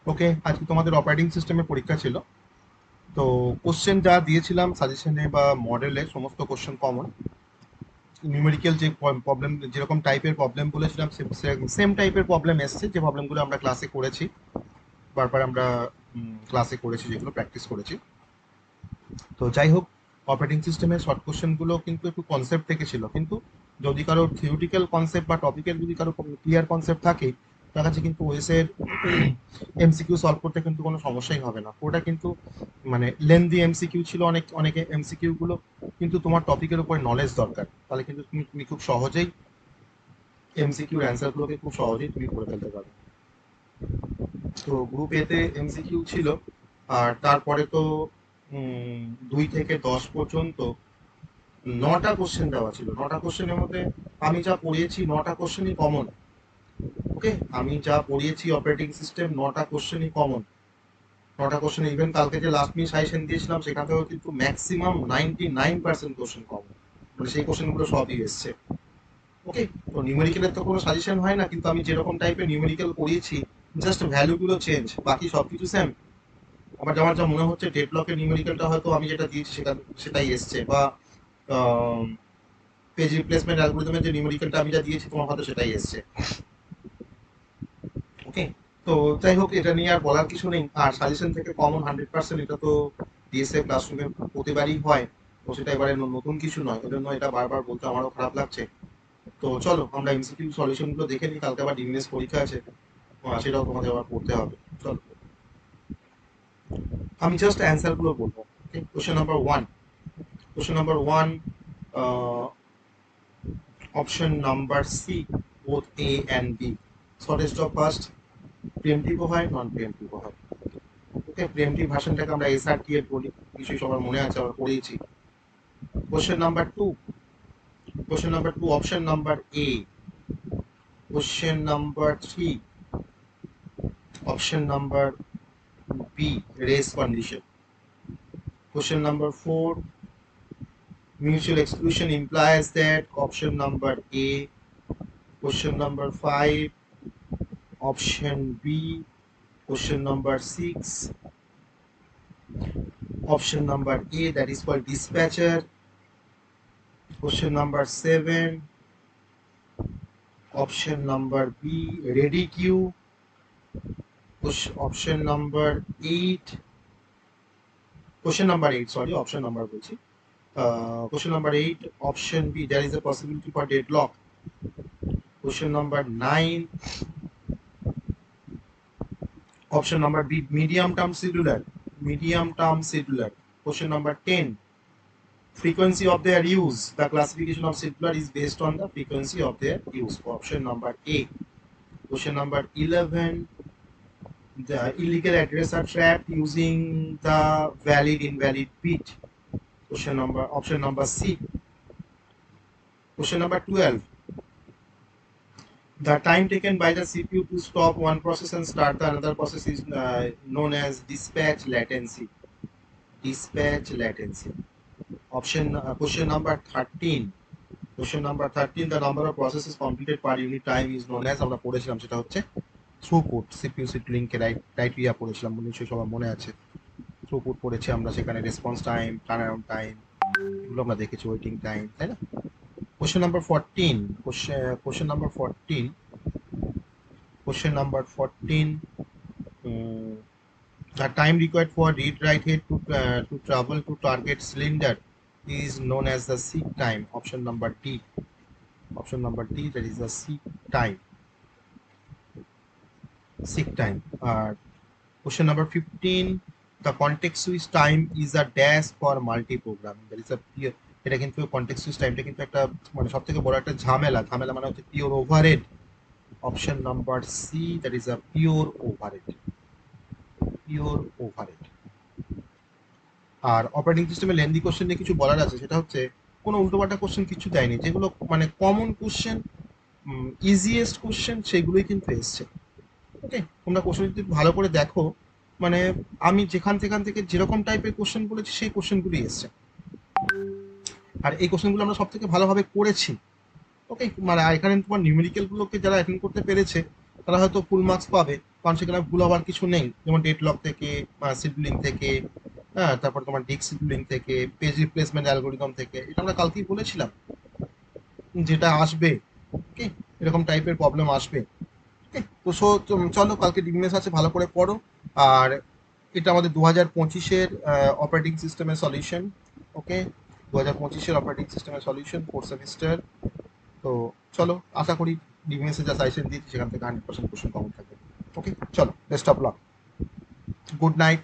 ওকে, আজকে তোমাদের অপারেটিং সিস্টেমের পরীক্ষা ছিল। তো কোশ্চেন যা দিয়েছিলাম সাজেশনে বা মডেলে, সমস্ত কোশ্চেন কমন। নিউমেরিক্যাল যে প্রবলেম, যেরকম টাইপের প্রবলেম বলেছিলাম সেম টাইপের প্রবলেম এসছে, যে প্রবলেমগুলো আমরা ক্লাসে করেছি, বারবার আমরা ক্লাসে করেছি, যেগুলো প্র্যাকটিস করেছি। তো যাই হোক, অপারেটিং সিস্টেমের শর্ট কোশ্চেনগুলো কিন্তু একটু কনসেপ্ট থেকে ছিল, কিন্তু যদি কারো থিওরিটিক্যাল কনসেপ্ট বা টপিকের যদি কারো ক্লিয়ার কনসেপ্ট থাকে, তার কাছে কিন্তু ওএসের এমসিকিউ সলভ করতে কিন্তু কোনো সমস্যাই হবে না। ওটা কিন্তু মানে লেন্দি এমসিকিউ ছিল, অনেকে এমসিকিউ গুলো, কিন্তু তোমার টপিকের উপর নলেজ দরকার, তাহলে কিন্তু তুমি খুব সহজেই এমসিকিউর অ্যান্সারগুলোকে খুব সহজেই তুমি করে ফেলতে পারবে। তো গ্রুপ এতে এমসিকিউ ছিল, আর তারপরে তো 2 থেকে 10 পর্যন্ত 9টা কোশ্চেন দেওয়া ছিল। 9টা কোশ্চেনের মধ্যে আমি যা পড়িয়েছি 9টা কোশ্চেনই কমন। ওকে, আমি যা পড়িয়েছি অপারেটিং সিস্টেম 9টা কোশ্চেনই কমন। 9টা কোশ্চেন, ইভেন কালকে যে লাস্ট মিনিট সাজেশন দিয়েছিলাম সেখান থেকেও কিন্তু ম্যাক্সিমাম 99% কোশ্চেন কমন, মানে সেই কোশ্চেনগুলো সবই এসছে। ওকে, তো নিউমেরিক্যালের তো কোনো সাজেশন হয় না, কিন্তু আমি যেরকম টাইপের নিউমেরিক্যাল করিয়েছি, জাস্ট ভ্যালুগুলো চেঞ্জ, বাকি সবকিছু সেম। আমার যা মনে হচ্ছে ডেডলকের নিউমেরিক্যালটা হয়তো আমি যেটা দিয়েছি সেটাই এসছে, বা পেজ রিপ্লেসমেন্ট অ্যালগরিদমের যে নিউমেরিক্যালটা আমি যা দিয়েছি তোমার হয়তো সেটাই এসছে। ওকে, তো যাই হোক, এটা নিয়ে আর বলার কিছু নেই। আর সাজেশন থেকে কমন 100%, এটা তো ডিএসএ ক্লাসরুমে প্রতিবারই হয়, তো সেটা এবারে নতুন কিছু নয়, ওই জন্য এটা বারবার বলতে আমারও খারাপ লাগছে। তো চলো আমরা এমসিকিউ সলিউশনগুলো দেখে নিই, কালকে আবার ডিএনএস পরীক্ষা আছে, সেটাও তোমাদের আবার পড়তে হবে। চলো, আমি জাস্ট অ্যান্সারগুলো বলবো। Okay, question number 1, question number 1, option number C, both A and B. Shortest of first, preemptive হয়, নন প্রিএমটিভ হয়। ওকে, প্রিএমটিভ ভার্সনটাকে আমরা এসআরটিএফ বলি, নিশ্চয়ই সবার মনে আছে, আমরা পড়িয়েছি। Question number 2, question number 2, option number A. Question number 3, option number B, race condition. Question number 4, mutual exclusion implies that, option number A. Question number 5, option B. Question number 6, option number A, that is called dispatcher. Question number 7, option number B, ready queue. Option number 8, question number 8, sorry, option number বলছি। Question number 8, option B, there is a possibility for deadlock. Question number 9, option number B, medium term scheduler, medium term scheduler. Question number 10, frequency of their use, the classification of scheduler is based on the frequency of their use. Option number A. Question number 11, the illegal address are tracked using the valid invalid bit. Option number C. Question number 12, the time taken by the CPU to stop one process and start the another process is known as dispatch latency. Dispatch latency. Question number 13. Question number 13, the number of processes completed per unit time is known as, আমরা পড়েছিলাম সেটা হচ্ছে throughput. CPU লিংকে right পড়েছিলাম, নিশ্চয়ই সবার মনে আছে। থ্রুপুট পড়েছি আমরা, সেখানে response time, turn around time, এগুলো আমরা দেখেছি, ওয়েটিং টাইম, তাই না? Question number 14, question number 14, question number 14, the time required for read write head to travel to target cylinder is known as the seek time. Option number D. Option number D, that is the seek time. Seek time. Question number 15, the context switch time is a dash for multi-programming. That is a pure, এটা কিন্তু context switch টাইমটা কিন্তু একটা মানে সব থেকে বড় একটা ঝামেলা মানে হচ্ছে pure overhead. Option number C, that is a pure overhead, pure overhead. আর অপারেটিং সিস্টেমে লেন্দি কোশ্চেন নিয়ে কিছু বলার আছে, সেটা হচ্ছে কোনো উল্টোপাল্টা কোশ্চেন কিছু দেয়নি, যেগুলো মানে কমন কোশ্চেন, ইজিয়েস্ট কোশ্চেন, সেগুলোই কিন্তু এসছে। ওকে, তোমরা কোশ্চেন যদি ভালো করে দেখো, মানে আমি যেখান থেকে যেরকম টাইপের কোশ্চেন বলেছি সেই কোশ্চেনগুলি এসছে, আর এই কোশ্চেনগুলো আমরা সব থেকে ভালোভাবে করেছি। ওকে, মানে এখানে তোমার নিউমেরিক্যালগুলোকে যারা অ্যাটেন্ড করতে পেরেছে তারা হয়তো ফুল মার্কস পাবে, কারণ সেখানে ভুল হওয়ার কিছু নেই, যেমন ডেট লক থেকে, সিডলিং থেকে, হ্যাঁ, তারপর তোমার ডিক সিডলিং থেকে, পেজ রিপ্লেসমেন্ট অ্যালগোরিদম থেকে, এটা আমরা কালকেই বলেছিলাম যেটা আসবে। ওকে, এরকম টাইপের প্রবলেম আসবে। ওকে, তো চলো কালকে ডিভিনেস আছে, ভালো করে পড়ো। আর এটা আমাদের 2025-এর অপারেটিং সিস্টেমের সলিউশন। ওকে, 2025-এর অপারেটিং সিস্টেমের সলিউশন, 4 সেমিস্টার। তো চলো, আশা করি ডিভিনেসে যা সাজেশন দিয়েছি সেখান থেকে 100% কোশ্চেন কমন থাকবে। ওকে, চলো, best of luck, good night.